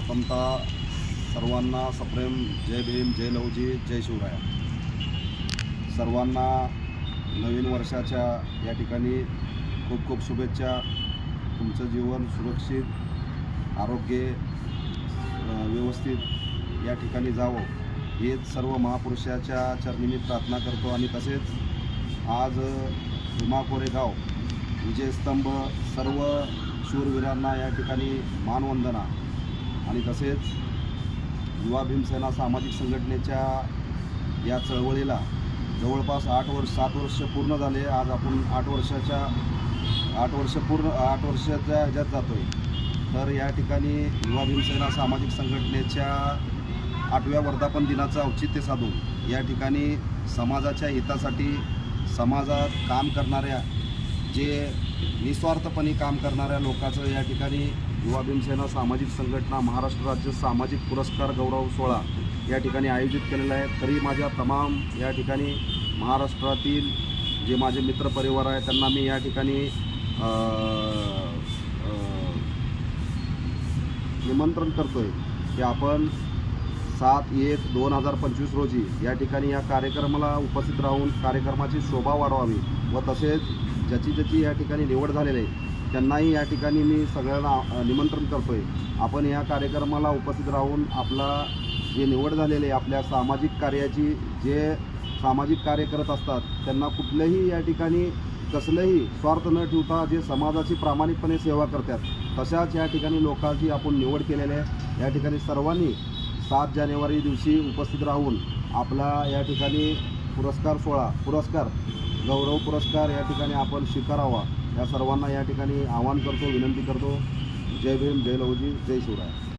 प्रथमतः सर्वांना सप्रेम जय भीम, जय लहुजी, जय शिवराया. सर्वांना नवीन वर्षाच्या या ठिकाणी खूप खूप शुभेच्छा. तुमचं जीवन सुरक्षित, आरोग्य व्यवस्थित या ठिकाणी जावं हेच सर्व महापुरुषाच्या चरणी मी प्रार्थना करतो. आणि तसेच आज भीमा कोरेगाव विजयस्तंभ सर्व शूरवीरांना या ठिकाणी मानवंदना. आणि तसेच युवा भीमसेना सामाजिक संघटनेच्या या चळवळीला जवळपास 7 वर्ष पूर्ण झाले. आज आपण 8 वर्षाच्या ह्याच्यात जातो आहे. तर या ठिकाणी युवा भीमसेना सामाजिक संघटनेच्या 8व्या वर्धापन दिनाचं औचित्य साधून या ठिकाणी समाजाच्या हितासाठी समाजात काम करणाऱ्या, जे निस्वार्थपणे काम करणाऱ्या लोकांचं या ठिकाणी युवा भीमसेना सामाजिक संघटना महाराष्ट्र राज्य सामाजिक पुरस्कार गौरव सोहळा या ठिकाणी आयोजित केलेला आहे. तरी माझ्या तमाम या ठिकाणी महाराष्ट्रातील जे माझे मित्रपरिवार आहे त्यांना मी या ठिकाणी निमंत्रण करतो आहे की आपण 7/1/2025 रोजी या ठिकाणी या कार्यक्रमाला उपस्थित राहून कार्यक्रमाची शोभा वाढवावी व तसेच ज्याची या ठिकाणी निवड झालेली आहे त्यांनाही या ठिकाणी मी सगळ्यांना निमंत्रण करतो आहे. आपण या कार्यक्रमाला उपस्थित राहून आपला जे निवड झालेले आहे आपल्या सामाजिक कार्याची, जे सामाजिक कार्य करत असतात त्यांना कुठल्याही या ठिकाणी कसलंही स्वार्थ न ठेवता जे समाजाची प्रामाणिकपणे सेवा करतात तशाच या ठिकाणी लोकांची आपण निवड केलेली आहे. या ठिकाणी सर्वांनी 7 जानेवारी दिवशी उपस्थित राहून आपला या ठिकाणी पुरस्कार गौरव पुरस्कार या ठिकाणी आपण स्वीकारावा या सर्वांना या ठिकाणी आवाहन करतो, विनंती करतो. जय भीम, जय लहुजी, जय शिवराय.